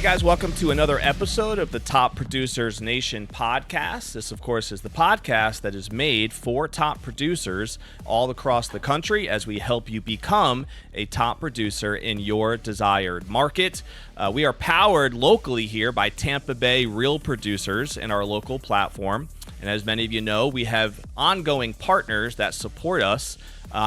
Hey guys, welcome to another episode of the Top Producers Nation podcast. This, of course, is the podcast that is made for top producers all across the country as we help you become a top producer in your desired market. We are powered locally here by Tampa Bay Real Producers in our local platform. And as many of you know, we have ongoing partners that support us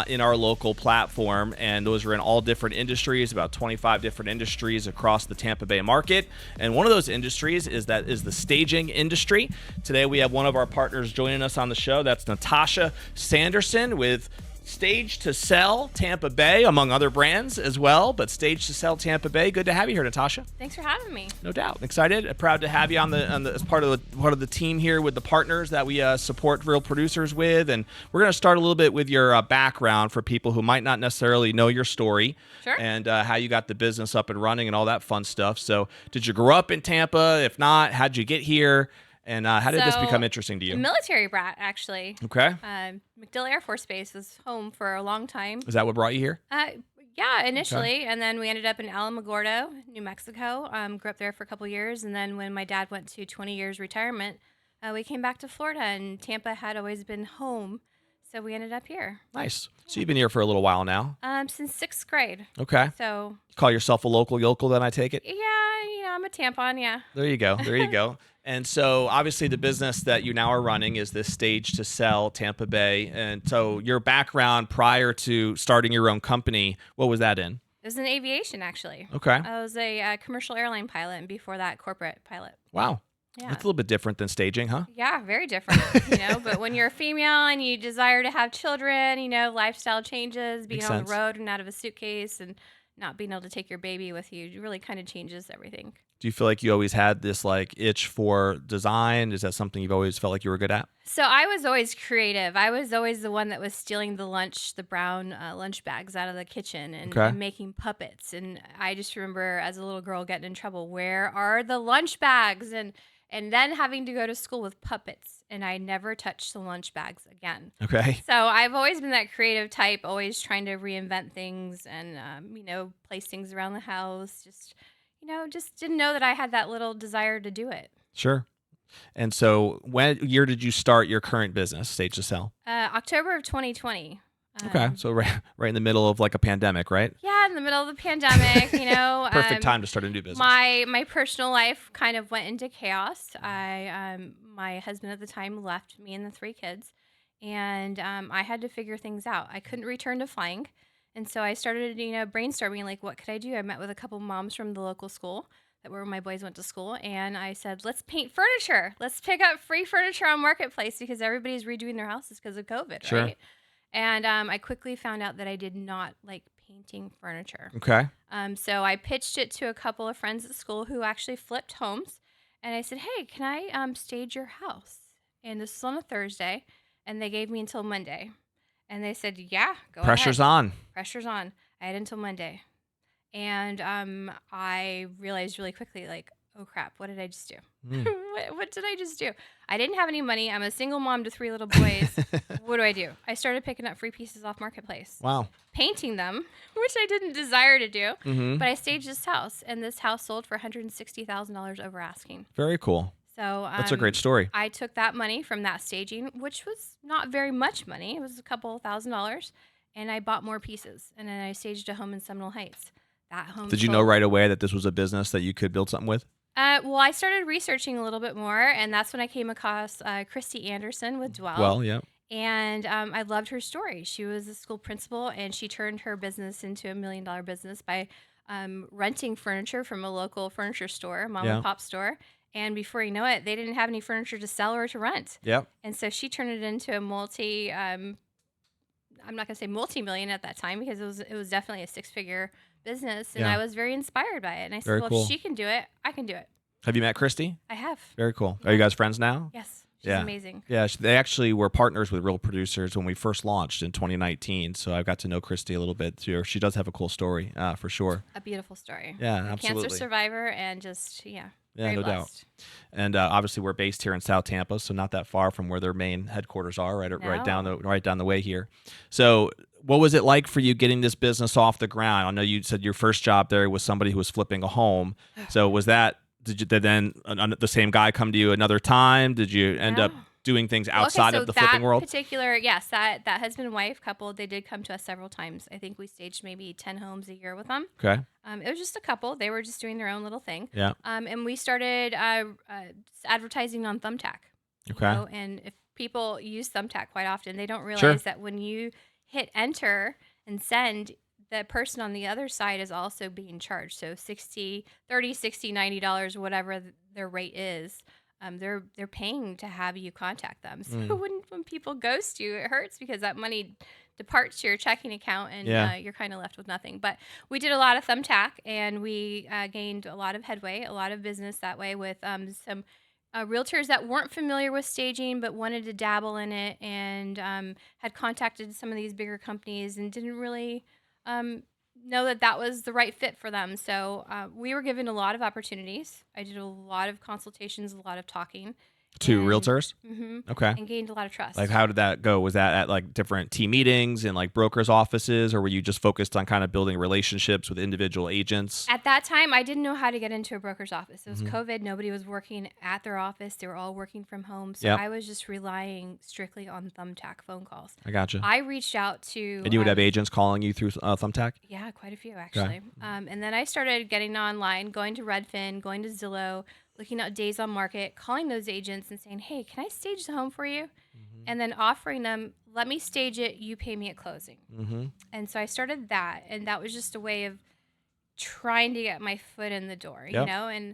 in our local platform, and those are in all different industries, about 25 different industries across the Tampa Bay market. And one of those industries is the staging industry. Today we have one of our partners joining us on the show. That's Natacha Sanderson with Stage to Sell Tampa Bay, among other brands as well, but Stage to Sell Tampa Bay. Good to have you here, Natacha. Thanks for having me. No doubt. Excited, proud to have you on the as part of the team here with the partners that we support real producers with. And we're going to start a little bit with your background for people who might not necessarily know your story. Sure. And how you got the business up and running and all that fun stuff. So, did you grow up in Tampa? If not, how'd you get here? And how did this become interesting to you? A military brat, actually. Okay. MacDill Air Force Base was home for a long time. Is that what brought you here? Yeah, initially. Okay. And then we ended up in Alamogordo, New Mexico. Grew up there for a couple years. And then when my dad went to 20 years retirement, we came back to Florida. And Tampa had always been home. So we ended up here. Nice. So you've been here for a little while now? Since 6th grade. Okay. So you call yourself a local yokel then, I take it? Yeah, I'm a tampon, yeah. There you go. There you go. And so obviously the business that you now are running is this Stage to Sell Tampa Bay. And so your background prior to starting your own company, what was that in? It was in aviation, actually. Okay. I was a commercial airline pilot, and before that, corporate pilot. Wow. Yeah. That's a little bit different than staging, huh? Yeah, very different, But when you're a female and you desire to have children, lifestyle changes, being on the road and out of a suitcase and not being able to take your baby with you, it really kind of changes everything. Do you feel like you always had this itch for design? Is that something you've always felt like you were good at? So I was always creative. I was always the one that was stealing the brown lunch bags out of the kitchen and making puppets. And I just remember as a little girl getting in trouble, where are the lunch bags? And then having to go to school with puppets. And I never touched the lunch bags again. Okay. So I've always been that creative type, always trying to reinvent things and, place things around the house. Just didn't know that I had that little desire to do it. Sure. And so when year did you start your current business, Stage to Sell? October of 2020. Okay. So right in the middle of a pandemic, right? Yeah, in the middle of the pandemic, Perfect time to start a new business. My personal life kind of went into chaos. My husband at the time left me and the 3 kids, and I had to figure things out. I couldn't return to flying. And so I started, brainstorming, what could I do? I met with a couple moms from the local school where my boys went to school. And I said, let's paint furniture. Let's pick up free furniture on Marketplace because everybody's redoing their houses because of COVID, sure. Right? And I quickly found out that I did not like painting furniture. Okay. So I pitched it to a couple of friends at school who actually flipped homes. And I said, hey, can I stage your house? And this was on a Thursday. And they gave me until Monday. And they said, yeah, go ahead. Pressure's on. Pressure's on. I had until Monday. And I realized really quickly, oh, crap, what did I just do? What did I just do? I didn't have any money. I'm a single mom to 3 little boys. What do? I started picking up free pieces off Marketplace. Wow. Painting them, which I didn't desire to do. Mm-hmm. But I staged this house, and this house sold for $160,000 over asking. Very cool. So that's a great story. I took that money from that staging, which was not very much money. It was a couple $1,000s, and I bought more pieces. And then I staged a home in Seminole Heights. That home. Did you know right away that this was a business that you could build something with? Well, I started researching a little bit more, and that's when I came across Christy Anderson with Dwell. Well, yeah. And I loved her story. She was a school principal, and she turned her business into $1 million business by renting furniture from a local furniture store, mom and pop store. And before you know it, they didn't have any furniture to sell or to rent. Yep. And so she turned it into a I'm not going to say multi-million at that time because it was definitely a 6-figure business. And I was very inspired by it. And I said, if she can do it, I can do it. Have you met Christy? I have. Very cool. Are you guys friends now? Yes. She's amazing. Yeah, they actually were partners with Real Producers when we first launched in 2019. So I got to know Christy a little bit too. She does have a cool story, for sure. A beautiful story. Yeah, absolutely. Cancer survivor and just, Yeah, very no blessed. doubt. And obviously, we're based here in South Tampa, so not that far from where their main headquarters are, right down the way here. So what was it like for you getting this business off the ground? I know you said your first job there was somebody who was flipping a home. So was that, did then the same guy come to you another time? Did you end up Yeah. doing things Well, okay, outside so of the that flipping world? particular, yes, that husband and wife couple, they did come to us several times. I think we staged maybe 10 homes a year with them. Okay. It was just a couple. They were just doing their own little thing. Yeah. And we started advertising on Thumbtack. Okay. And if people use Thumbtack quite often, they don't Sure. realize that when you hit enter and send, the person on the other side is also being charged. So 60, 30, 60, $90, whatever their rate is. They're paying to have you contact them. So when people ghost you, it hurts because that money departs to your checking account and you're kind of left with nothing. But we did a lot of Thumbtack and we gained a lot of headway, a lot of business that way with some realtors that weren't familiar with staging but wanted to dabble in it and had contacted some of these bigger companies and didn't really know that was the right fit for them. So we were given a lot of opportunities. I did a lot of consultations, a lot of talking. To realtors? Okay. And gained a lot of trust. Like, how did that go? Was that at like different team meetings and like brokers' offices, or were you just focused on kind of building relationships with individual agents? At that time, I didn't know how to get into a broker's office. It was COVID. Nobody was working at their office. They were all working from home. So I was just relying strictly on Thumbtack phone calls. I gotcha. I reached out to... And you would have agents calling you through Thumbtack? Yeah, quite a few, actually. And then I started getting online, going to Redfin, going to Zillow, looking at days on market, calling those agents and saying, hey, can I stage the home for you? And then offering them, let me stage it, you pay me at closing. And so I started that, and that was just a way of trying to get my foot in the door, you know? And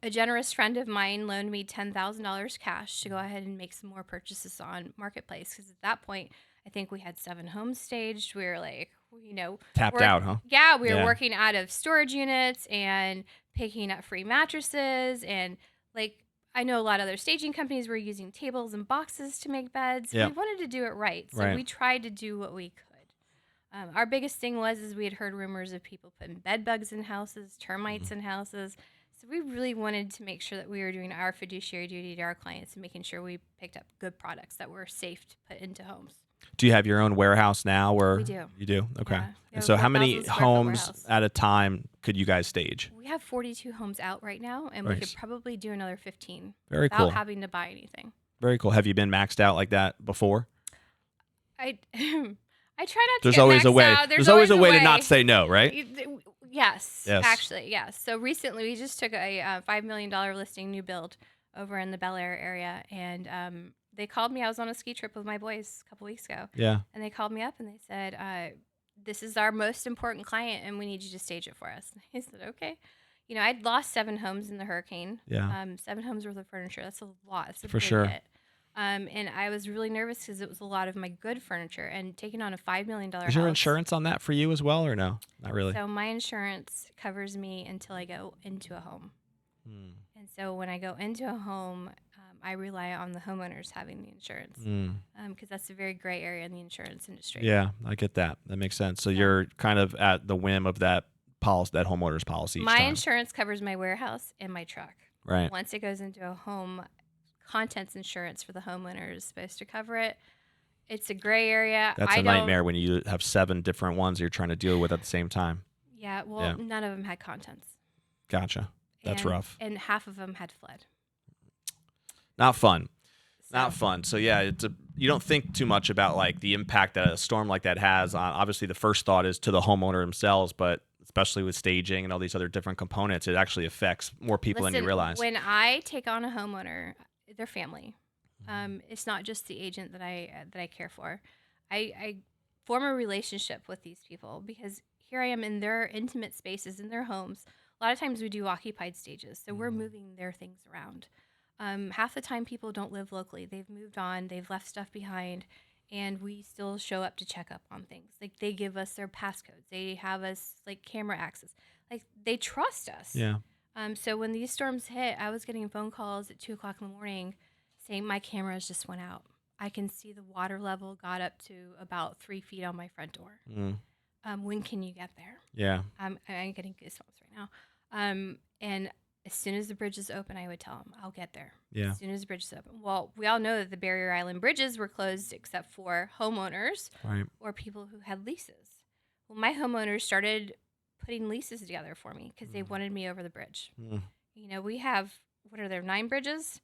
a generous friend of mine loaned me $10,000 cash to go ahead and make some more purchases on Marketplace, because at that point, I think we had 7 homes staged. We were like, tapped out, huh? Yeah, we were working out of storage units and picking up free mattresses. And like, I know a lot of other staging companies were using tables and boxes to make beds. We wanted to do it right. So we tried to do what we could. Our biggest thing is we had heard rumors of people putting bed bugs in houses, termites in houses. So we really wanted to make sure that we were doing our fiduciary duty to our clients and making sure we picked up good products that were safe to put into homes. Do you have your own warehouse now? Or we do. You do? Okay. Yeah. And so how many homes at a time could you guys stage? We have 42 homes out right now, and we could probably do another 15 Very without cool. having to buy anything. Very cool. Have you been maxed out like that before? I try not to There's get always a maxed way. out. There's always a way to not say no, right? Yes, actually, yes. So recently we just took a $5 million listing new build over in the Bel Air area, and they called me. I was on a ski trip with my boys a couple weeks ago. Yeah. And they called me up and they said, this is our most important client and we need you to stage it for us. And I said, okay. I'd lost 7 homes in the hurricane. Yeah. 7 homes worth of furniture. That's a lot. It's a For big sure. hit. And I was really nervous because it was a lot of my good furniture, and taking on a $5 million house. Is your insurance on that for you as well, or no? Not really. So my insurance covers me until I go into a home. And so when I go into a home, I rely on the homeowners having the insurance because that's a very gray area in the insurance industry. Yeah, I get that. That makes sense. So you're kind of at the whim of that policy, that homeowner's policy. My insurance covers my warehouse and my truck. Right. Once it goes into a home, contents insurance for the homeowner is supposed to cover it. It's a gray area. That's a nightmare when you have 7 different ones you're trying to deal with at the same time. Yeah, well, none of them had contents. Gotcha. That's rough. And half of them had flood. Not fun. Not fun. So yeah, you don't think too much about like the impact that a storm like that has on. Obviously, the first thought is to the homeowner themselves, but especially with staging and all these other different components, it actually affects more people than you realize. When I take on a homeowner, their family, it's not just the agent that I care for. I form a relationship with these people because here I am in their intimate spaces in their homes. A lot of times we do occupied stages, so we're moving their things around. Half the time people don't live locally. They've moved on, they've left stuff behind, and we still show up to check up on things. Like they give us their passcodes. They have us like camera access. Like they trust us. Yeah. So when these storms hit, I was getting phone calls at 2:00 in the morning saying my cameras just went out. I can see the water level got up to about 3 feet on my front door. When can you get there? Yeah. I'm getting goosebumps right now. And As soon as the bridge is open, I would tell them, I'll get there. Yeah. As soon as the bridge is open. Well, we all know that the Barrier Island bridges were closed except for homeowners Right. or people who had leases. Well, my homeowners started putting leases together for me because they wanted me over the bridge. Mm. You know, we have, what are there, 9 bridges?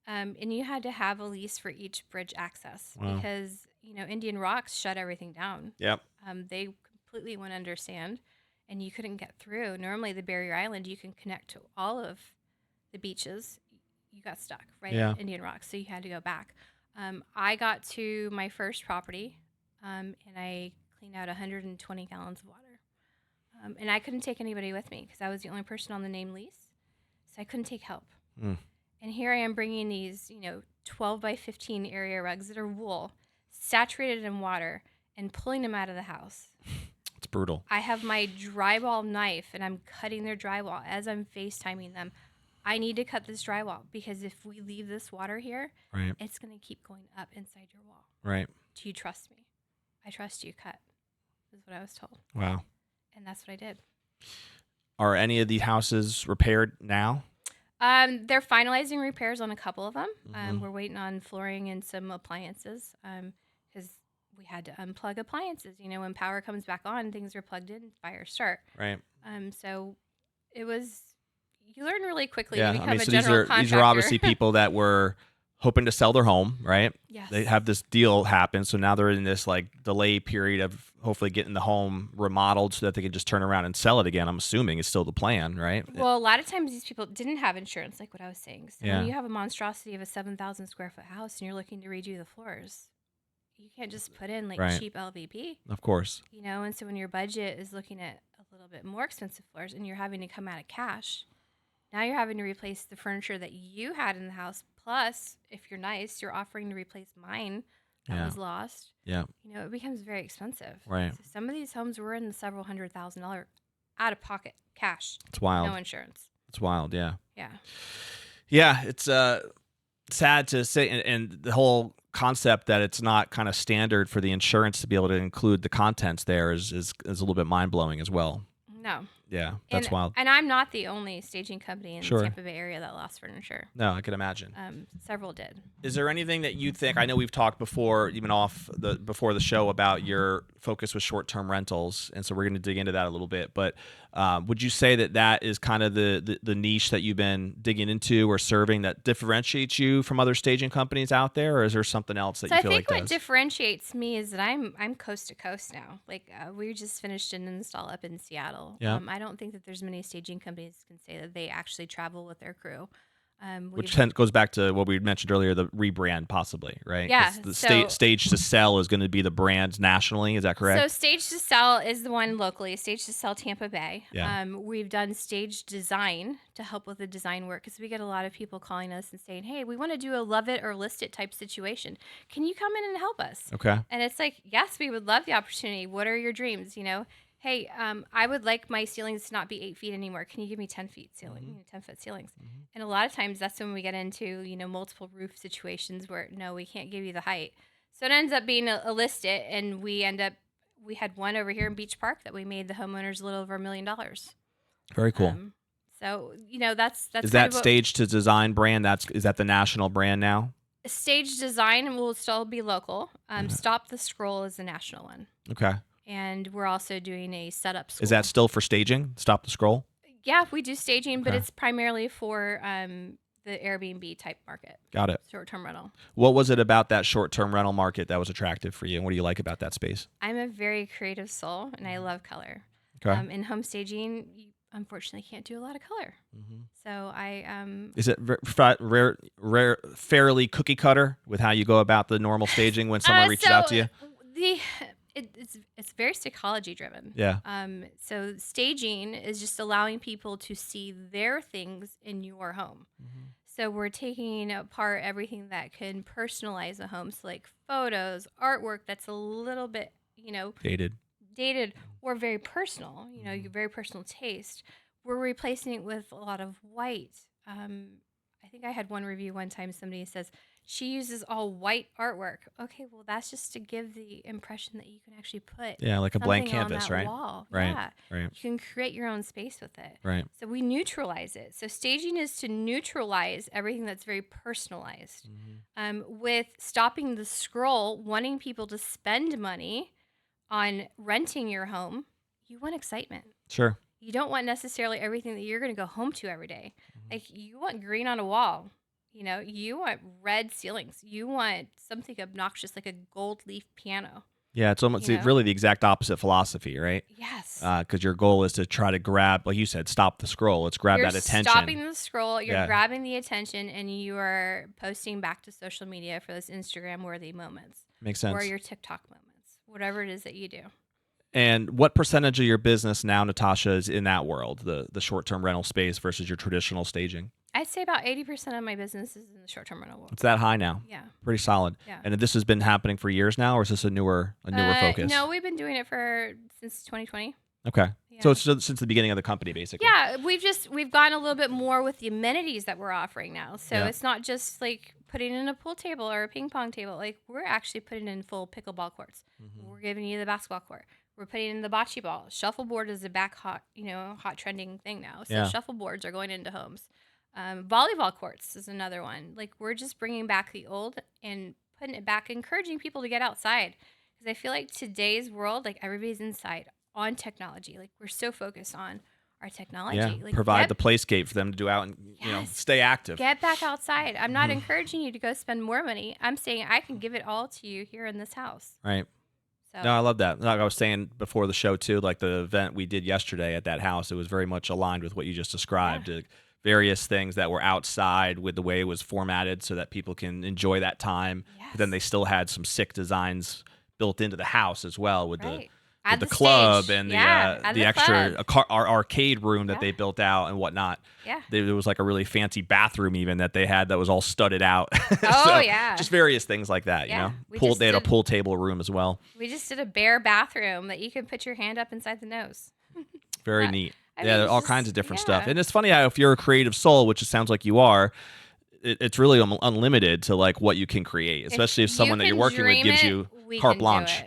And you had to have a lease for each bridge access Wow. because, you know, Indian Rocks shut everything down. Yep. They completely wouldn't understand, and you couldn't get through. Normally, the Barrier Island, you can connect to all of the beaches. You got stuck right at Indian Rocks, so you had to go back. I got to my first property, and I cleaned out 120 gallons of water. And I couldn't take anybody with me because I was the only person on the name lease, so I couldn't take help. Mm. And here I am bringing these, 12 by 15 area rugs that are wool, saturated in water, and pulling them out of the house. It's brutal. I have my drywall knife, and I'm cutting their drywall as I'm FaceTiming them. I need to cut this drywall because if we leave this water here, Right. it's going to keep going up inside your wall. Right. Do you trust me? I trust you. Cut, is what I was told. Wow. And that's what I did. Are any of the houses repaired now? They're finalizing repairs on a couple of them. Mhm. We're waiting on flooring and some appliances because we had to unplug appliances. You know, when power comes back on, things are plugged in, fires start. Right. So it was, you learn really quickly Yeah. to become I mean, a so general these are obviously people that were hoping to sell their home, right? Yes. They have this deal happen, so now they're in this like delay period of hopefully getting the home remodeled so that they can just turn around and sell it again. I'm assuming is still the plan, right? Well, a lot of times these people didn't have insurance, like what I was saying. So Yeah. when you have a monstrosity of a 7,000 square foot house and you're looking to redo the floors, you can't just put in like Right. cheap LVP. Of course. And so when your budget is looking at a little bit more expensive floors and you're having to come out of cash, now you're having to replace the furniture that you had in the house. Plus, if you're nice, you're offering to replace mine that was lost. Yeah. It becomes very expensive. Right. So some of these homes were in the several $100,000 out of pocket cash. It's wild. No insurance. It's wild. Yeah. Yeah. Yeah. It's sad to say, and the whole concept that it's not kind of standard for the insurance to be able to include the contents there is a little bit mind blowing as well. No. Yeah, that's wild. And I'm not the only staging company in Sure. the Tampa Bay area that lost furniture. No, I can imagine. Several did. Is there anything that you think? I know we've talked before, even before the show, about your focus with short-term rentals, and so we're going to dig into that a little bit. But would you say that is kind of the niche that you've been digging into or serving that differentiates you from other staging companies out there, or is there something else that you feel like does? I think what differentiates me is that I'm coast to coast now. Like we just finished an install up in Seattle. Yeah. I don't think that there's many staging companies that can say that they actually travel with their crew. Which goes back to what we mentioned earlier, the rebrand possibly, right? Yeah. 'Cause the Stage to Sell is going to be the brand nationally. Is that correct? So Stage to Sell is the one locally. Stage to Sell Tampa Bay. Yeah. We've done Stage Design to help with the design work because we get a lot of people calling us and saying, "Hey, we want to do a love it or list it type situation. Can you come in and help us?" Okay. And it's like, yes, we would love the opportunity. What are your dreams? Hey, I would like my ceilings to not be 8 feet anymore. Can you give me 10 feet ceiling, 10-foot ceilings? Mm-hmm. And a lot of times that's when we get into, multiple roof situations where, no, we can't give you the height. So it ends up being a list it, and we had one over here in Beach Park that we made the homeowners a little over $1 million. Very cool. So, that's Is that Stage to Design brand? Is that the national brand now? Stage Design will still be local. Stop the Scroll is the national one. Okay. And we're also doing a setup school. Is that still for staging? Stop the Scroll? Yeah, we do staging, but Okay. it's primarily for the Airbnb type market. Got it. Short-term rental. What was it about that short-term rental market that was attractive for you, and what do you like about that space? I'm a very creative soul, and I love color. Okay. In home staging, you unfortunately can't do a lot of color. Mm-hmm. So I Is it fairly cookie cutter with how you go about the normal staging when someone reaches out to you? It's very psychology driven. Yeah. So staging is just allowing people to see their things in your home. Mm-hmm. So we're taking apart everything that can personalize a home. So like photos, artwork that's a little bit, dated or very personal, your very personal taste. We're replacing it with a lot of white. I think I had one review one time. Somebody says she uses all white artwork. Okay, well, that's just to give the impression that you can actually put Yeah, like a blank something on canvas, that right? wall. Right. Yeah, Right. you can create your own space with it. Right. So we neutralize it. So staging is to neutralize everything that's very personalized. With stopping the scroll, wanting people to spend money on renting your home, you want excitement. Sure. You don't want necessarily everything that you're going to go home to every day. Like you want green on a wall. You want red ceilings. You want something obnoxious like a gold leaf piano. Yeah, it's almost You know? really the exact opposite philosophy, right? Yes. Because your goal is to try to grab, like you said, stop the scroll. Let's grab You're that attention. stopping the scroll, you're Yeah. grabbing the attention, and you are posting back to social media for those Instagram-worthy moments. Makes sense. Or your TikTok moments, whatever it is that you do. And what percentage of your business now, Natasha, is in that world, the short-term rental space versus your traditional staging? I'd say about 80% of my business is in the short-term rental world. It's that high now. Yeah. Pretty solid. Yeah. And this has been happening for years now, or is this a newer focus? No, we've been doing it since 2020. Okay. Yeah. So it's since the beginning of the company, basically. Yeah, we've gone a little bit more with the amenities that we're offering now. So Yeah. it's not just like putting in a pool table or a ping pong table. Like we're actually putting in full pickleball courts. We're giving you the basketball court. We're putting in the bocce ball. Shuffleboard is a hot trending thing now. So Yeah. shuffleboards are going into homes. Volleyball courts is another one. Like we're just bringing back the old and putting it back, encouraging people to get outside. Because I feel like today's world, like everybody's inside on technology. Like we're so focused on our technology. Yeah. Like Provide the playscape for them to do out and Yes. stay active. Get back outside. I'm not encouraging you to go spend more money. I'm saying I can give it all to you here in this house. Right. So No, I love that. Like I was saying before the show too, like the event we did yesterday at that house, it was very much aligned with what you just described. Various things that were outside with the way it was formatted so that people can enjoy that time. Yes. But then they still had some sick designs built into the house as well with right. the Add club stage. and Add the extra club. our arcade room that Yeah. they built out and whatnot. Yeah. There was like a really fancy bathroom even that they had that was all studded out. Oh, So, yeah. just various things like that, Yeah. They had a pool table room as well. We just did a bare bathroom that you can put your hand up inside the nose. Very Uh, neat. I mean, Yeah, it's all just- kinds of different yeah. stuff. And it's funny how if you're a creative soul, which it sounds like you are, it's really unlimited to like what you can create, especially if someone that you're working with gives you carte blanche.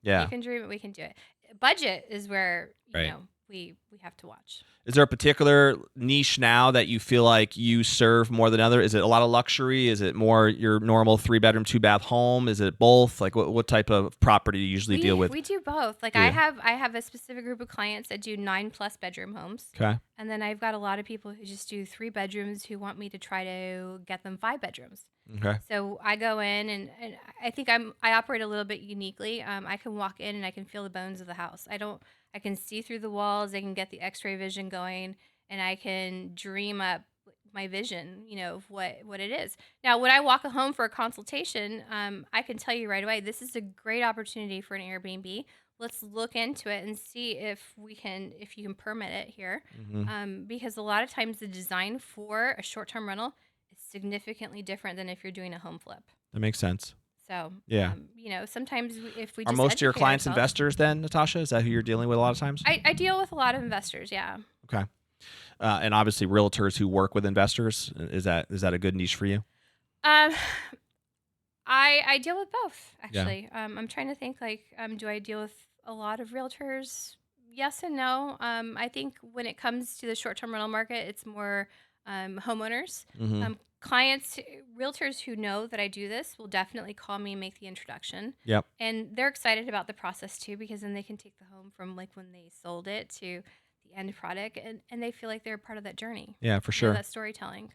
Yeah. You can dream it. We can do it. Budget is where Right. we have to watch. Is there a particular niche now that you feel like you serve more than other? Is it a lot of luxury? Is it more your normal 3-bedroom, 2-bath home? Is it both? Like what type of property do you usually deal with? We do both. Like Do you? I have a specific group of clients that do 9+ bedroom homes. Okay. And then I've got a lot of people who just do 3 bedrooms who want me to try to get them 5 bedrooms. Okay. So I go in and I think I operate a little bit uniquely. I can walk in and I can feel the bones of the house. I can see through the walls. I can get the X-ray vision going, and I can dream up my vision, of what it is. Now, when I walk home for a consultation, I can tell you right away, this is a great opportunity for an Airbnb. Let's look into it and see if you can permit it here. Because a lot of times the design for a short-term rental is significantly different than if you're doing a home flip. That makes sense. So, Yeah. sometimes if we Are just most of your educate clients ourselves- investors then, Natasha? Is that who you're dealing with a lot of times? I deal with a lot of investors, yeah. Okay. And obviously realtors who work with investors. Is that a good niche for you? I deal with both, actually. I'm trying to think, do I deal with a lot of realtors? Yes and no. I think when it comes to the short-term rental market, it's more homeowners. Clients, realtors who know that I do this will definitely call me and make the introduction. Yep. And they're excited about the process too, because then they can take the home from like when they sold it to the end product, and they feel like they're a part of that journey. Yeah, for sure. That storytelling.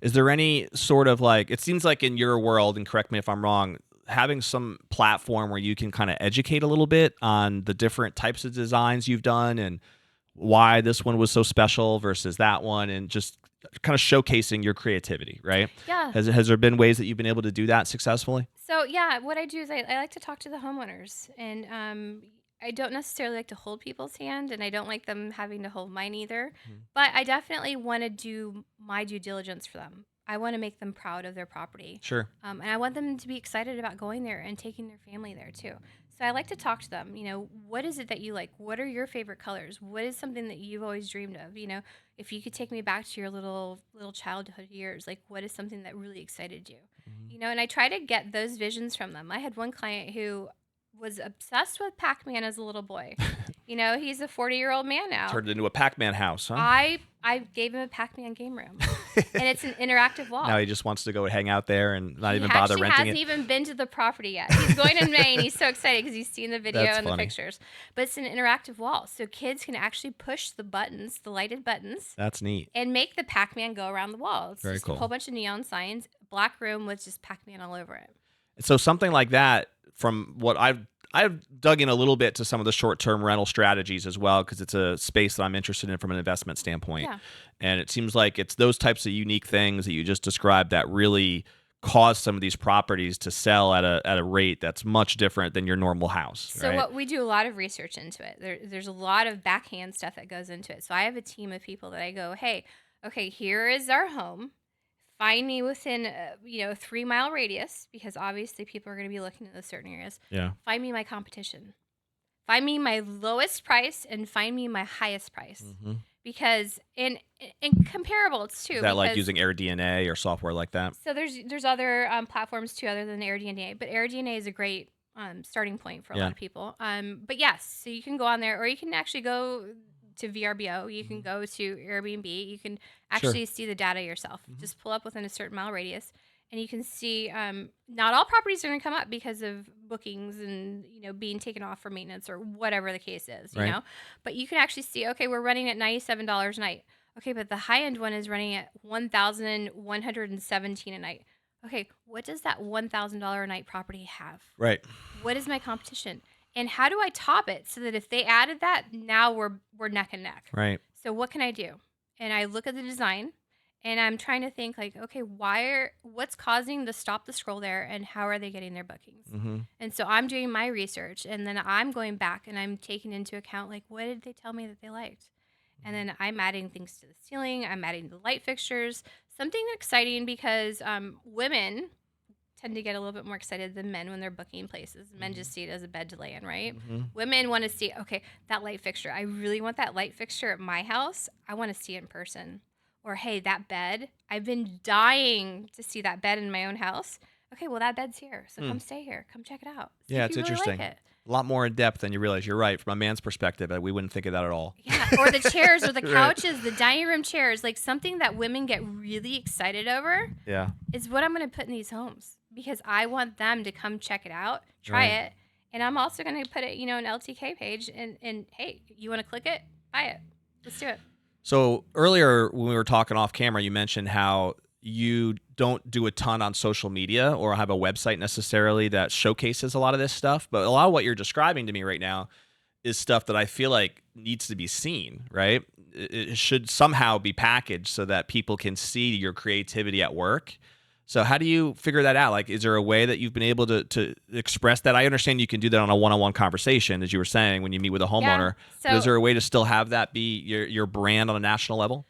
Is there any sort of it seems like in your world, and correct me if I'm wrong, having some platform where you can kind of educate a little bit on the different types of designs you've done and why this one was so special versus that one, and just kind of showcasing your creativity, right? Yeah. Has there been ways that you've been able to do that successfully? So yeah, what I do is I like to talk to the homeowners, and I don't necessarily like to hold people's hand, and I don't like them having to hold mine either. But I definitely want to do my due diligence for them. I want to make them proud of their property. Sure. And I want them to be excited about going there and taking their family there too. So I like to talk to them. What is it that you like? What are your favorite colors? What is something that you've always dreamed of? If you could take me back to your little childhood years, like what is something that really excited you? Mhm. And I try to get those visions from them. I had one client who was obsessed with Pac-Man as a little boy. He's a 40-year-old man now. Turned into a Pac-Man house, huh? I gave him a Pac-Man game room, and it's an interactive wall. Now he just wants to go hang out there and not He even bother actually renting hasn't it. even been to the property yet. He's going in May, and he's so excited because he's seen the video That's and funny. the pictures. But it's an interactive wall, so kids can actually push the buttons, the lighted buttons, That's neat. and make the Pac-Man go around the wall. It's Very just cool. a whole bunch of neon signs, black room with just Pac-Man all over it. So something like that, from what I've dug in a little bit to some of the short-term rental strategies as well, because it's a space that I'm interested in from an investment standpoint. Yeah. And it seems like it's those types of unique things that you just described that really cause some of these properties to sell at a rate that's much different than your normal house. So right? what we do a lot of research into it. There's a lot of backhand stuff that goes into it. So I have a team of people that I go, hey, okay, here is our home. Find me within a 3-mile radius, because obviously people are going to be looking at those certain areas. Yeah. Find me my competition. Find me my lowest price and find me my highest price. Mm-hmm. Because in comparables too. Is that like because- using AirDNA or software like that? So there's other platforms too other than AirDNA, but AirDNA is a great starting point for a lot of people. But yes, so you can go on there, or you can actually go to VRBO. You can go to Airbnb. You can actually see the data yourself. Just pull up within a certain mile radius, and you can see not all properties are going to come up because of bookings and being taken off for maintenance or whatever the case is. Right. But you can actually see, okay, we're running at $97 a night. Okay, but the high end one is running at $1,117 a night. Okay, what does that $1,000 a night property have? Right. What is my competition? And how do I top it so that if they added that, now we're neck and neck? Right. So what can I do? And I look at the design, and I'm trying to think like, okay, what's causing the stop the scroll there, and how are they getting their bookings? Mm-hmm. And so I'm doing my research, and then I'm going back and I'm taking into account like, what did they tell me that they liked? And then I'm adding things to the ceiling. I'm adding the light fixtures. Something exciting, because women tend to get a little bit more excited than men when they're booking places. Men just see it as a bed to lay in, right? Mm-hmm. Women want to see, okay, that light fixture. I really want that light fixture at my house. I want to see it in person. Or, hey, that bed. I've been dying to see that bed in my own house. Okay, well, that bed's here. So come stay here. Come check it out. See Yeah, if it's you really interesting. like it. A lot more in depth than you realize. You're right. From a man's perspective, we wouldn't think of that at all. Yeah, or the chairs or the Right. couches, the dining room chairs, like something that women get really excited over Yeah. is what I'm going to put in these homes, because I want them to come check it out, try Right. it, and I'm also going to put it, an LTK page, and hey, you want to click it, buy it, let's do it. So earlier when we were talking off camera, you mentioned how you don't do a ton on social media or have a website necessarily that showcases a lot of this stuff. But a lot of what you're describing to me right now is stuff that I feel like needs to be seen, right? It should somehow be packaged so that people can see your creativity at work. So how do you figure that out? Like, is there a way that you've been able to express that? I understand you can do that on a one-on-one conversation, as you were saying, when you meet with a homeowner. So But is there a way to still have that be your brand on a national level?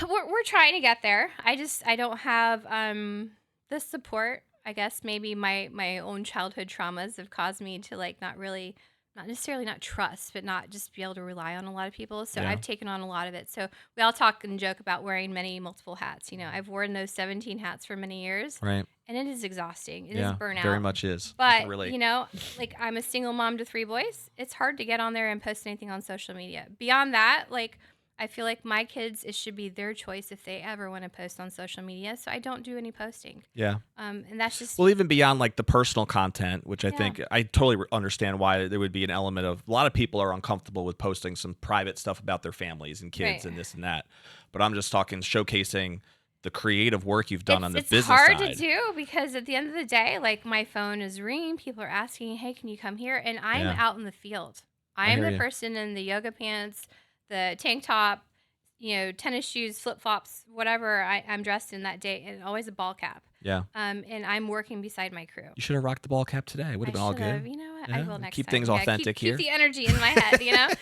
we're trying to get there. I don't have the support. I guess maybe my own childhood traumas have caused me to not necessarily not trust, but not just be able to rely on a lot of people. So Yeah. I've taken on a lot of it. So we all talk and joke about wearing multiple hats. I've worn those 17 hats for many years, Right. and it is exhausting. It Yeah. is burnout. Very much is. I can But, relate. like I'm a single mom to 3 boys. It's hard to get on there and post anything on social media. Beyond that, I feel like my kids, it should be their choice if they ever want to post on social media. So I don't do any posting. Yeah. And that's just, Well, even beyond like the personal content, which I Yeah. think I totally understand why there would be an element of a lot of people are uncomfortable with posting some private stuff about their families and kids Right. and this and that. But I'm just talking showcasing the creative work you've done on the it's business hard side. to do, because at the end of the day, my phone is ringing. People are asking, hey, can you come here? And I'm Yeah. out in the field. I'm hear the you. person in the yoga pants, the tank top, tennis shoes, flip flops, whatever I'm dressed in that day, and always a ball cap. Yeah. And I'm working beside my crew. You should have rocked the ball cap today. Would have been all should've. good. You know what? I Yeah, will next keep time. things Yeah, authentic keep here. the energy in my head,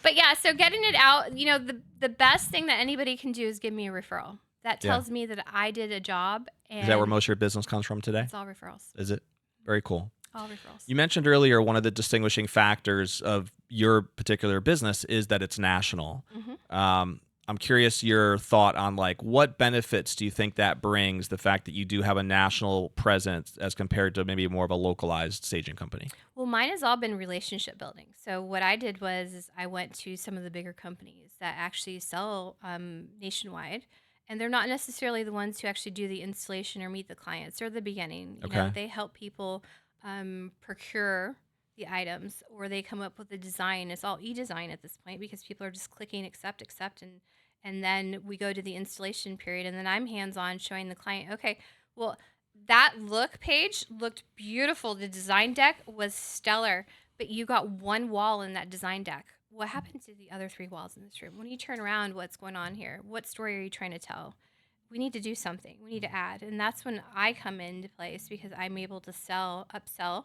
But yeah, so getting it out, the best thing that anybody can do is give me a referral. That Yeah. tells me that I did a job. And Is that where most of your business comes from today? it's all referrals. Is it? Very cool. All referrals. You mentioned earlier one of the distinguishing factors of your particular business is that it's national. I'm curious your thought on like what benefits do you think that brings, the fact that you do have a national presence as compared to maybe more of a localized staging company? Well, mine has all been relationship building. So what I did was is I went to some of the bigger companies that actually sell nationwide, and they're not necessarily the ones who actually do the installation or meet the clients or the beginning. Okay. They help people procure the items, or they come up with the design. It's all e-design at this point because people are just clicking accept, and then we go to the installation period, and then I'm hands-on showing the client, okay, well, that look page looked beautiful. The design deck was stellar, but you got one wall in that design deck. What happened to the other three walls in this room? When you turn around, what's going on here? What story are you trying to tell? We need to do something. We need to add. And that's when I come into place because I'm able to upsell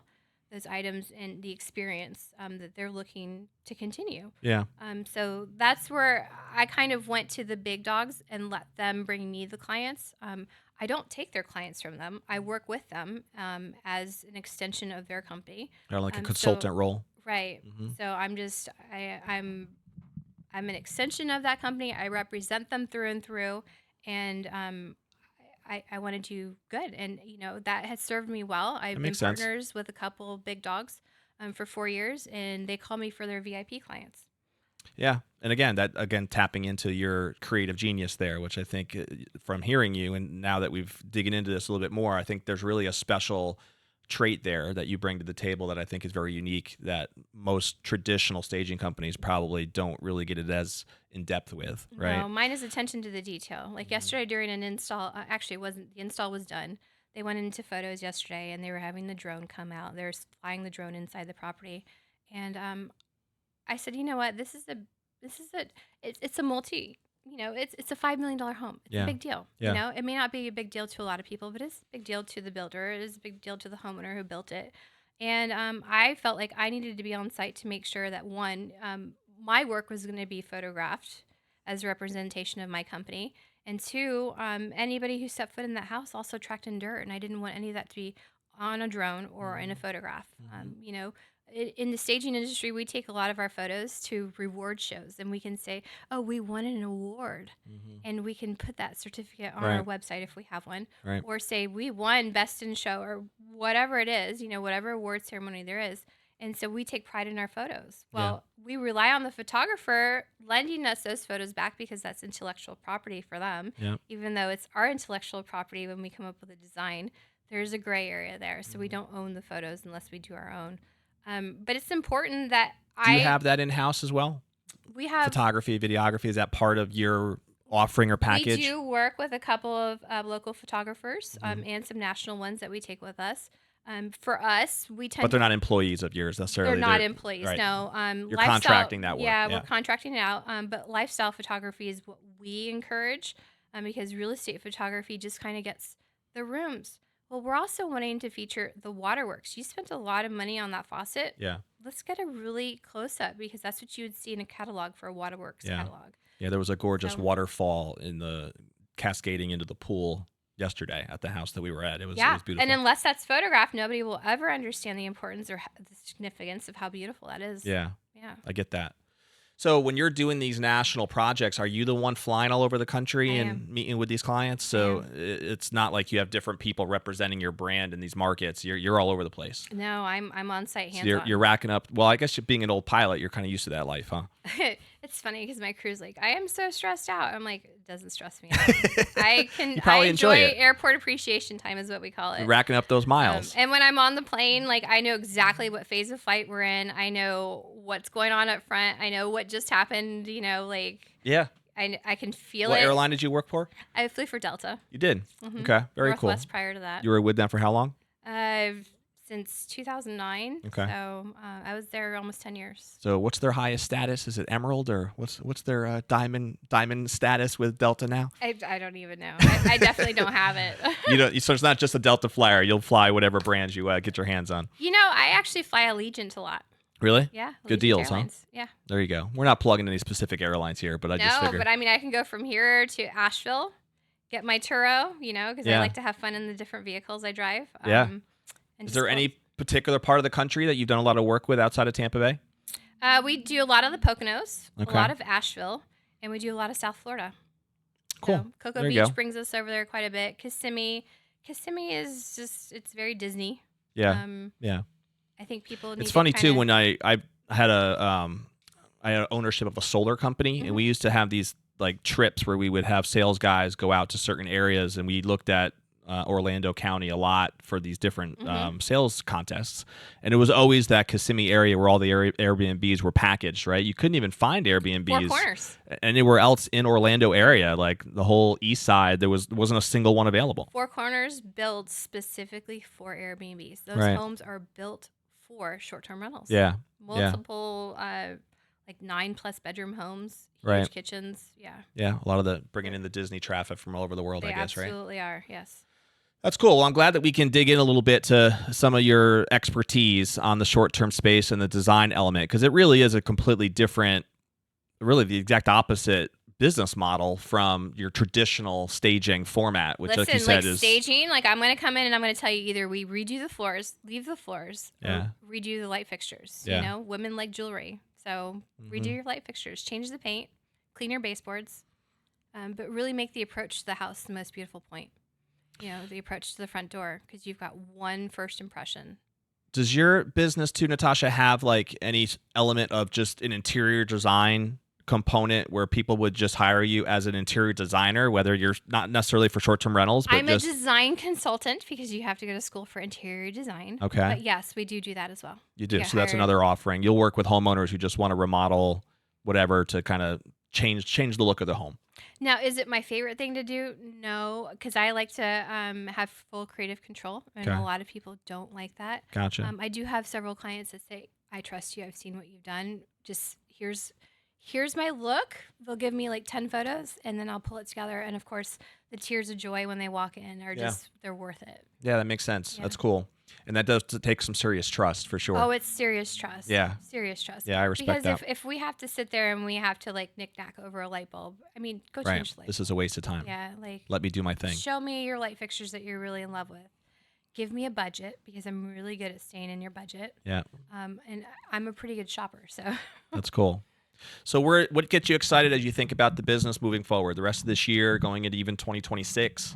those items and the experience that they're looking to continue. Yeah. So that's where I kind of went to the big dogs and let them bring me the clients. I don't take their clients from them. I work with them as an extension of their company. Or like a consultant role. Right. So I'm an extension of that company. I represent them through and through, and I want to do good, and that has served me well. I've been partners with a couple of big dogs for 4 years, and they call me for their VIP clients. Yeah. And again, tapping into your creative genius there, which I think from hearing you and now that we've digging into this a little bit more, I think there's really a special trait there that you bring to the table that I think is very unique that most traditional staging companies probably don't really get it as in depth with, right? No, mine is attention to the detail. Like yesterday during an install, actually it wasn't, the install was done. They went into photos yesterday and they were having the drone come out. They're flying the drone inside the property. And I said, you know what, it's a multi, it's a $5 million home. It's a big deal. Yeah. It may not be a big deal to a lot of people, but it's a big deal to the builder. It is a big deal to the homeowner who built it. And I felt like I needed to be on site to make sure that one, my work was going to be photographed as a representation of my company. And two, anybody who stepped foot in that house also tracked in dirt. And I didn't want any of that to be on a drone or in a photograph. In the staging industry, we take a lot of our photos to reward shows, and we can say, oh, we won an award, and we can put that certificate on our website if we have one, or say we won best in show or whatever it is, whatever award ceremony there is. And so we take pride in our photos. Well, we rely on the photographer lending us those photos back because that's intellectual property for them, even though it's our intellectual property when we come up with a design. There's a gray area there, so we don't own the photos unless we do our own. But it's important that Do you have that in-house as well? We have photography, videography. Is that part of your offering or package? We do work with a couple of local photographers and some national ones that we take with us. For us, we tend. But they're not employees of yours necessarily. They're not employees. Right. No. You're contracting that work. Yeah, we're contracting it out. But lifestyle photography is what we encourage because real estate photography just kind of gets the rooms. Well, we're also wanting to feature the waterworks. You spent a lot of money on that faucet. Yeah. Let's get a really close up because that's what you would see in a catalog for a waterworks catalog. Yeah, there was a gorgeous waterfall in the cascading into the pool yesterday at the house that we were at. It was beautiful. And unless that's photographed, nobody will ever understand the importance or the significance of how beautiful that is. Yeah. I get that. So when you're doing these national projects, are you the one flying all over the country and meeting with these clients? So it's not like you have different people representing your brand in these markets. You're all over the place. No, I'm on site hands on. You're racking up. Well, I guess being an old pilot, you're kind of used to that life, huh? It's funny because my crew's like, I am so stressed out. I'm like, it doesn't stress me out. You probably enjoy it. Airport appreciation time is what we call it. You're racking up those miles. And when I'm on the plane, like I know exactly what phase of flight we're in. I know what's going on up front. I know what just happened. Yeah. I can feel it. What airline did you work for? I flew for Delta. You did? Okay. Very cool. Northwest prior to that. You were with them for how long? Since 2009. Okay. So I was there almost 10 years. So what's their highest status? Is it Emerald or what's their diamond status with Delta now? I don't even know. I definitely don't have it. So it's not just a Delta flyer. You'll fly whatever brands you get your hands on. I actually fly Allegiant a lot. Really? Yeah. Good deals, Airlines. huh? Yeah. There you go. We're not plugging any specific airlines here, but I just figured. No, but I mean, I can go from here to Asheville, get my Turo, because I like to have fun in the different vehicles I drive. Yeah. Is there any particular part of the country that you've done a lot of work with outside of Tampa Bay? We do a lot of the Poconos, a Okay. lot of Asheville, and we do a lot of South Florida. Cool. So Cocoa There you Beach go. brings us over there quite a bit. Kissimmee is just, it's very Disney. Yeah. Yeah. I think people need It's to funny too, kinda, when I had I had ownership of a solar company, and we used to have these like trips where we would have sales guys go out to certain areas, and we looked at Orlando County a lot for these different sales contests. And it was always that Kissimmee area where all the Airbnbs were packaged, right? You couldn't even find Airbnbs Four Corners. anywhere else in Orlando area, like the whole east side. Wasn't a single one available. Four Corners builds specifically for Airbnbs. Those Right. homes are built for short-term rentals. Yeah. Multiple, like 9+ bedroom homes, huge Right. kitchens. Yeah. Yeah. A lot of the bringing in the Disney traffic from all over the world, They I guess, right? absolutely are. Yes. That's cool. Well, I'm glad that we can dig in a little bit to some of your expertise on the short-term space and the design element, because it really is a completely different, really the exact opposite business model from your traditional staging format, which, like you Listen, said, like is staging, like I'm going to come in and I'm going to tell you either we redo the floors, leave the floors, Yeah. or redo the light fixtures. Yeah. You know, women like jewelry. So redo your light fixtures, change the paint, clean your baseboards, but really make the approach to the house the most beautiful point. You know, the approach to the front door, because you've got one first impression. Does your business too, Natasha, have like any element of just an interior design component where people would just hire you as an interior designer, whether you're not necessarily for short-term rentals, but I'm just a design consultant because you have to go to school for interior design. Okay. But yes, we do that as well. You do. get So that's hired. another offering. You'll work with homeowners who just want to remodel whatever to kind of change the look of the home. Now, is it my favorite thing to do? No, because I like to have full creative control, and Okay. a lot of people don't like that. Gotcha. I do have several clients that say, "I trust you. I've seen what you've done. Just here's my look." They'll give me like 10 photos, and then I'll pull it together. And of course, the tears of joy when they walk in are just they're worth it. Yeah, that makes sense. Yeah. That's cool. And that does take some serious trust for sure. Oh, it's serious trust. Yeah. Serious trust. Yeah, I respect because that. if we have to sit there and we have to like knick-knack over a light bulb, I mean, go Right. change the light. This is a waste of time. Yeah, like Let me do my thing. show me your light fixtures that you're really in love with. Give me a budget because I'm really good at staying in your budget. Yeah, And I'm a pretty good shopper, so. that's cool. So what gets you excited as you think about the business moving forward, the rest of this year, going into even 2026?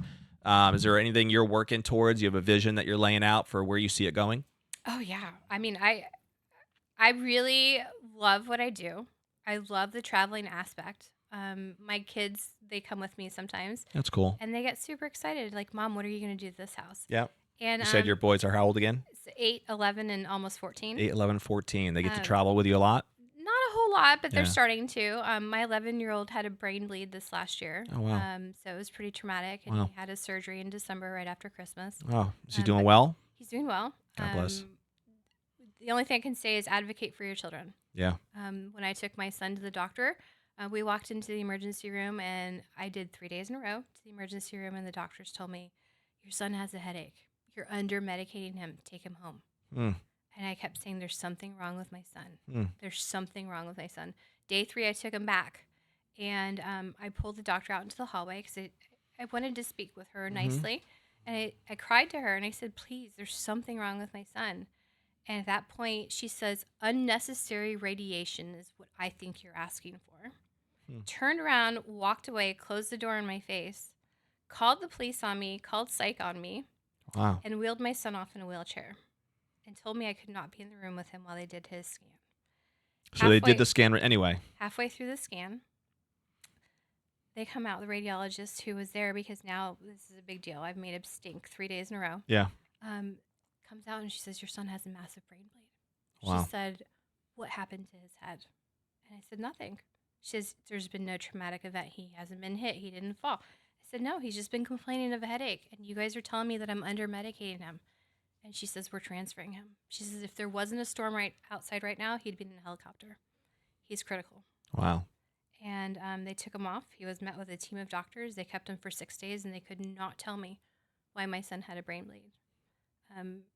Is there anything you're working towards? You have a vision that you're laying out for where you see it going? Oh yeah, I mean, I really love what I do. I love the traveling aspect. My kids, they come with me sometimes, That's cool. and they get super excited. Like, Mom, what are you going to do to this house? Yeah. And You said your boys are how old again? it's 8, 11, and almost 14. 8, 11, 14. They get to Um, travel with you a lot? Not a whole lot, but they're Yeah. starting to. My 11-year-old had a brain bleed this last year. Oh, wow. So it was pretty traumatic, and Wow. he had his surgery in December right after Christmas. Oh, is he Um, doing but well? He's doing well. God bless. The only thing I can say is advocate for your children. Yeah. When I took my son to the doctor, we walked into the emergency room, and I did 3 days in a row to the emergency room, and the doctors told me, your son has a headache. You're under medicating him. Take him home. Mm. And I kept saying, there's something wrong with my son. Mm. There's something wrong with my son. Day 3, I took him back, and I pulled the doctor out into the hallway because I wanted to speak with her nicely. And I cried to her, and I said, please, there's something wrong with my son. And at that point, she says, unnecessary radiation is what I think you're asking for. Turned around, walked away, closed the door in my face, called the police on me, called psych on me, Wow. and wheeled my son off in a wheelchair and told me I could not be in the room with him while they did his scan. So they Halfway- did the scan anyway. Halfway through the scan, they come out, the radiologist who was there, because now this is a big deal. I've made him stink 3 days in a row. Yeah. Comes out and she says, your son has a massive brain bleed. Wow. She said, what happened to his head? And I said, nothing. She says, there's been no traumatic event. He hasn't been hit. He didn't fall. I said, no, he's just been complaining of a headache. And you guys are telling me that I'm under medicating him. And she says, we're transferring him. She says, if there wasn't a storm right outside right now, he'd be in a helicopter. He's critical. Wow. And they took him off. He was met with a team of doctors. They kept him for 6 days, and they could not tell me why my son had a brain bleed.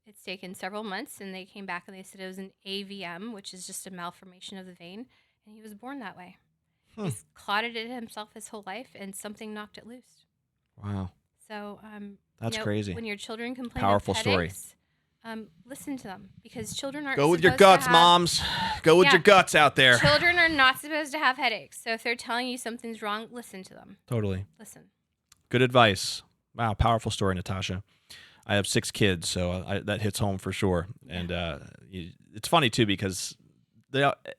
It's taken several months, and they came back and they said it was an AVM, which is just a malformation of the vein, and he was born that way. He's clotted it himself his whole life, and something knocked it loose. Wow. So That's crazy. When your children complain Powerful of story. headaches, Listen to them, because children aren't Go with your supposed to guts, have- moms. Go with Yeah. your guts out there. Children are not supposed to have headaches. So if they're telling you something's wrong, listen to them. Totally. Listen. Good advice. Wow, powerful story, Natasha. I have 6 kids, so that hits home for sure. And it's funny, too, because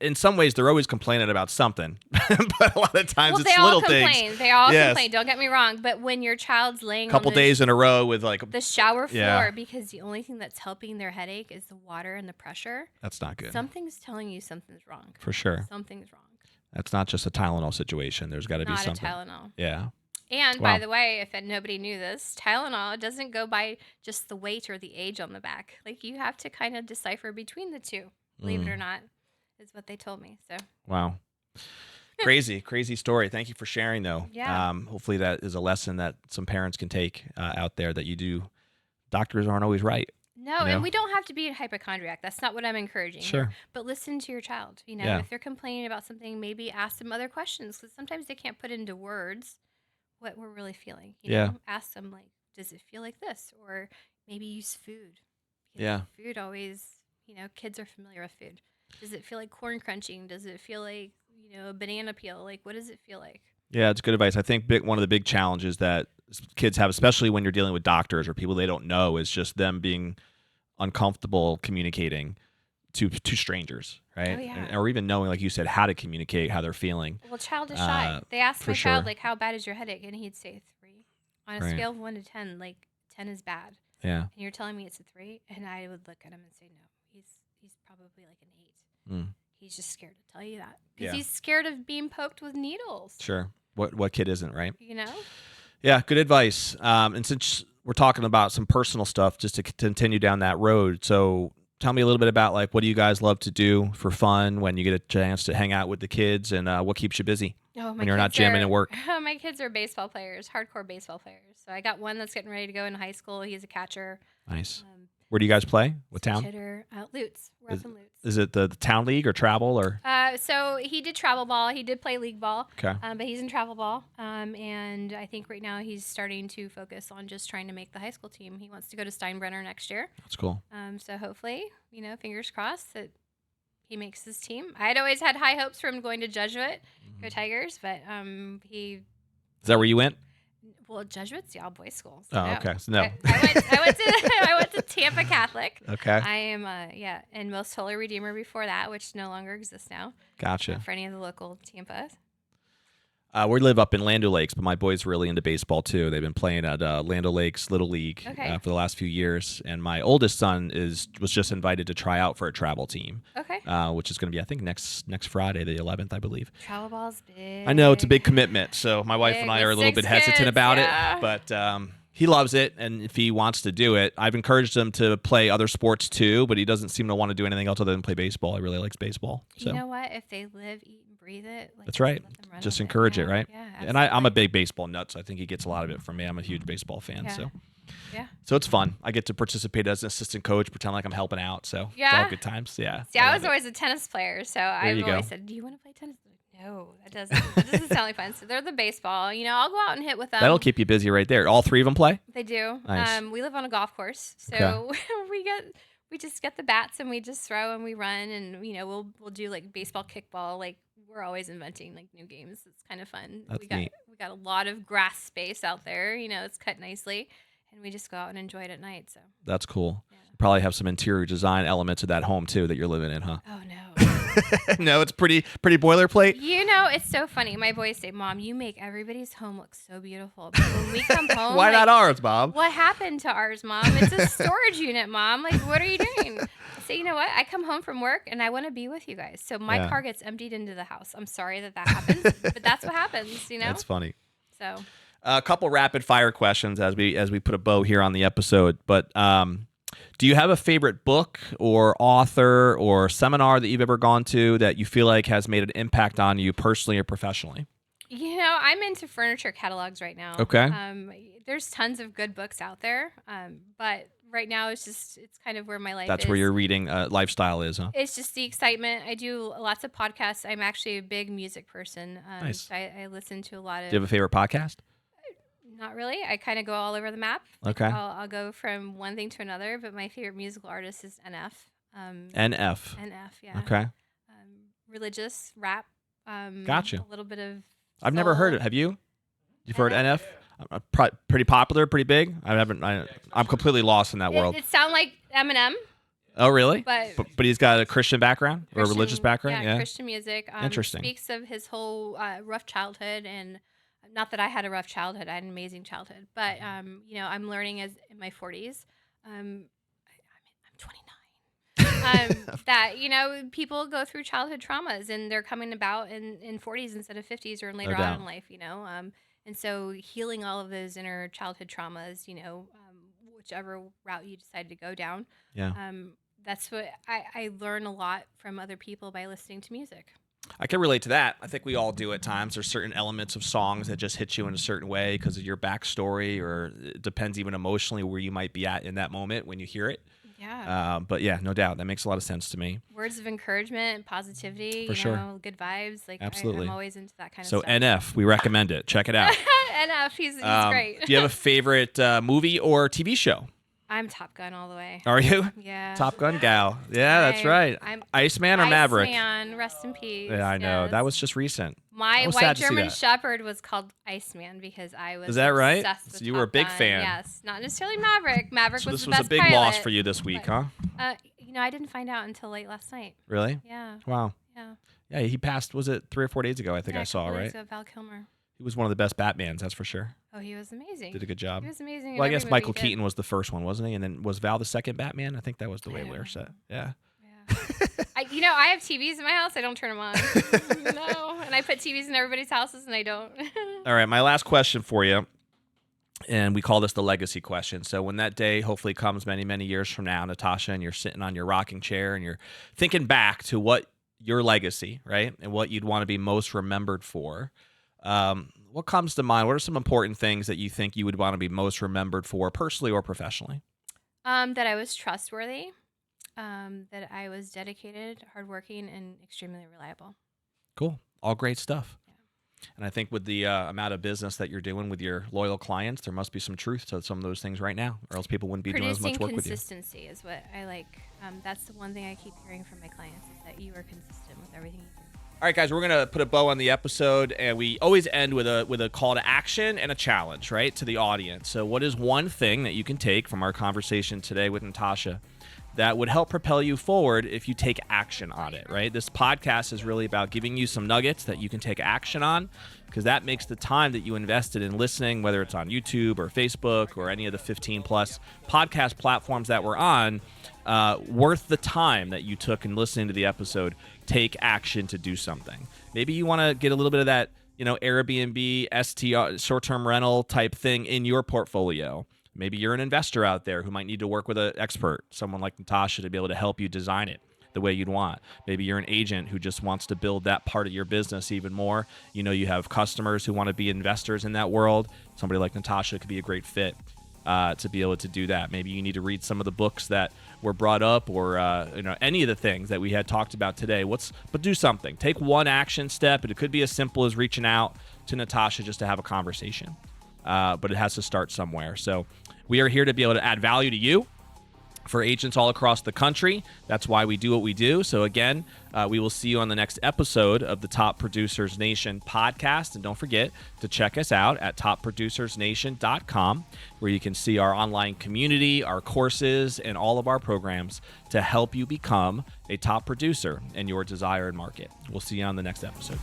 in some ways they're always complaining about something. But a lot of times it's little things. They all complain. Don't get me wrong. But when your child's laying a couple days in a row with like the shower floor, because the only thing that's helping their headache is the water and the pressure. That's not good. Something's telling you something's wrong. For sure. Something's wrong. That's not just a Tylenol situation. There's got to be something. Not a Tylenol. Yeah. And by the way, if nobody knew this, Tylenol doesn't go by just the weight or the age on the back. Like, you have to kind of decipher between the two, believe it or not, is what they told me. So wow. Crazy story. Thank you for sharing, though. Yeah. Hopefully that is a lesson that some parents can take out there, that doctors aren't always right. No, and we don't have to be a hypochondriac. That's not what I'm encouraging. Sure. Here. But listen to your child. If they're complaining about something, maybe ask them other questions, because sometimes they can't put into words what we're really feeling. Ask them, like, does it feel like this? Or maybe use food. Because food always, kids are familiar with food. Does it feel like corn crunching? Does it feel like, a banana peel? Like, what does it feel like? Yeah, it's good advice. I think one of the big challenges that kids have, especially when you're dealing with doctors or people they don't know, is just them being uncomfortable communicating to strangers, right? Oh, yeah. Or even knowing, like you said, how to communicate how they're feeling. Well, child is shy. They asked my sure. child, like, how bad is your headache? And he'd say 3. On a scale of 1 to 10, like, 10 is bad. Yeah. And you're telling me it's a 3? And I would look at him and say, no, he's probably like an 8. He's just scared to tell you that. Because he's scared of being poked with needles. Sure. What kid isn't, right? Yeah, good advice. And since we're talking about some personal stuff, just to continue down that road, so tell me a little bit about, like, what do you guys love to do for fun when you get a chance to hang out with the kids, and what keeps you busy when you're not jamming at work? My kids are baseball players, hardcore baseball players. So I got one that's getting ready to go into high school. He's a catcher. Nice. Where do you guys play? What town? Hitter. Lutz. We're up in Lutz. Is it the town league or travel or? So he did travel ball. He did play league ball. Okay. But he's in travel ball. And I think right now he's starting to focus on just trying to make the high school team. He wants to go to Steinbrenner next year. That's cool. So hopefully, fingers crossed that he makes his team. I'd always had high hopes for him going to Jesuit, go Tigers, but he. Is that where you went? Well, Jesuit's the all-boys school. So no. Okay. So no. I went to Tampa Catholic. Okay. I am, and Most Holy Redeemer before that, which no longer exists now. Gotcha. For any of the local Tampa. We live up in Land O'Lakes, but my boys are really into baseball too. They've been playing at Land O'Lakes Little League for the last few years, and my oldest son was just invited to try out for a travel team. Okay. Which is going to be, I think, next Friday, the 11th, I believe. Travel ball's big. I know it's a big commitment, so my wife and I are a little bit hesitant about it, but he loves it, and if he wants to do it, I've encouraged him to play other sports too, but he doesn't seem to want to do anything else other than play baseball. He really likes baseball. So. You know what? If they live, eat, and breathe it, that's right. Just encourage it, right? Yeah, and I'm a big baseball nut, so I think he gets a lot of it from me. I'm a huge baseball fan, so. Yeah. So it's fun. I get to participate as an assistant coach, pretend like I'm helping out. So it's all good times. Yeah. See, I was always a tennis player, so I've always said, "Do you want to play tennis?" Like, no, that doesn't sound like fun. So they're the baseball. I'll go out and hit with them. That'll keep you busy right there. All 3 of them play? They do. Nice. We live on a golf course, so we just get the bats and we just throw and we run, and we'll do like baseball, kickball. Like, we're always inventing like new games. It's kind of fun. That's neat. We got a lot of grass space out there. It's cut nicely. And we just go out and enjoy it at night. So that's cool. Yeah. You probably have some interior design elements of that home too that you're living in, huh? Oh no. No, it's pretty boilerplate. It's so funny. My boys say, "Mom, you make everybody's home look so beautiful." But when we come home, why not ours, Mom? What happened to ours, Mom? It's a storage unit, Mom. Like, what are you doing? I say, you know what? I come home from work and I want to be with you guys. So my car gets emptied into the house. I'm sorry that happens, but that's what happens. That's funny. So. A couple rapid fire questions as we put a bow here on the episode. But do you have a favorite book or author or seminar that you've ever gone to that you feel like has made an impact on you personally or professionally? I'm into furniture catalogs right now. Okay. There's tons of good books out there, but right now it's kind of where my life is. That's where your reading lifestyle is, huh? It's just the excitement. I do lots of podcasts. I'm actually a big music person. Nice. So I listen to a lot of... Do you have a favorite podcast? Not really. I kind of go all over the map. Like, Okay. I'll go from one thing to another, but my favorite musical artist is NF. NF. NF, yeah. Okay. Religious rap. Gotcha. A little bit of I've never heard soul. it. Have you? You've heard NF? NF? Pretty popular, pretty big. I haven't. I'm completely lost in that world. It sounds like Eminem, Oh, really? but But he's got a Christian background or a religious Christian, background. yeah, Yeah. Christian music. Interesting. Speaks of his whole rough childhood, and not that I had a rough childhood. I had an amazing childhood, but I'm learning as in my 40s. I'm 29. That people go through childhood traumas, and they're coming about in 40s instead of 50s or later No on doubt. in life. And so healing all of those inner childhood traumas. Whichever route you decide to go down. Yeah. That's what I learn a lot from other people by listening to music. I can relate to that. I think we all do at times. There's certain elements of songs that just hit you in a certain way because of your backstory, or it depends even emotionally where you might be at in that moment when you hear it. Yeah. But yeah, no doubt. That makes a lot of sense to me. Words of encouragement and positivity, For sure. Good vibes. Like Absolutely. I'm always into that kind of So stuff. NF, we recommend it. Check it out. NF, he's great. Do you have a favorite movie or TV show? I'm Top Gun all the way. Are you? Yeah. Top Gun gal. Yeah, that's right. I'm Iceman or Maverick? Iceman, rest in peace. Yeah, I know. Yes. That was just recent. My I was white sad to see German that. Shepherd was called Iceman because I was Is that right? obsessed with So you were a Top big Gun. fan. Yes, not necessarily Maverick. Maverick So was this the was a best big pilot, loss for you this week, but, huh? I didn't find out until late last night. Really? Yeah. Wow. Yeah. Yeah, he passed, was it 3 or 4 days ago, I think Yeah, I a saw, couple right? days ago, Val Kilmer. He was one of the best Batmans, that's for sure. Oh, he was amazing. Did a good job. He was amazing. in Well, I every guess movie Michael he did. Keaton was the first one, wasn't he? And then was Val the second Batman? I think that was the way I we don't were know. set. Yeah. Yeah. I have TVs in my house. I don't turn them on. No. And I put TVs in everybody's houses, and I don't. All right, my last question for you, and we call this the legacy question. So when that day hopefully comes many, many years from now, Natacha, and you're sitting on your rocking chair and you're thinking back to what your legacy, right, and what you'd want to be most remembered for, what comes to mind? What are some important things that you think you would want to be most remembered for, personally or professionally? That I was trustworthy, that I was dedicated, hardworking, and extremely reliable. Cool. All great stuff. Yeah. And I think with the amount of business that you're doing with your loyal clients, there must be some truth to some of those things right now, or else people wouldn't be doing as much work with you. Consistency is what I like. That's the one thing I keep hearing from my clients is that you are consistent with everything you do. All right, guys, we're going to put a bow on the episode, and we always end with a call to action and a challenge, right, to the audience. So what is one thing that you can take from our conversation today with Natacha that would help propel you forward if you take action on it, right? This podcast is really about giving you some nuggets that you can take action on, because that makes the time that you invested in listening, whether it's on YouTube or Facebook or any of the 15-plus podcast platforms that we're on, worth the time that you took in listening to the episode. Take action to do something. Maybe you want to get a little bit of that, Airbnb, STR, short-term rental type thing in your portfolio. Maybe you're an investor out there who might need to work with an expert, someone like Natacha, to be able to help you design it the way you'd want. Maybe you're an agent who just wants to build that part of your business even more. You have customers who want to be investors in that world. Somebody like Natacha could be a great fit to be able to do that. Maybe you need to read some of the books that were brought up, or any of the things that we had talked about today. But do something. Take one action step, and it could be as simple as reaching out to Natacha just to have a conversation. But it has to start somewhere. So we are here to be able to add value to you, for agents all across the country. That's why we do what we do. So again, we will see you on the next episode of the Top Producers Nation podcast. And don't forget to check us out at topproducersnation.com, where you can see our online community, our courses, and all of our programs to help you become a top producer in your desired market. We'll see you on the next episode.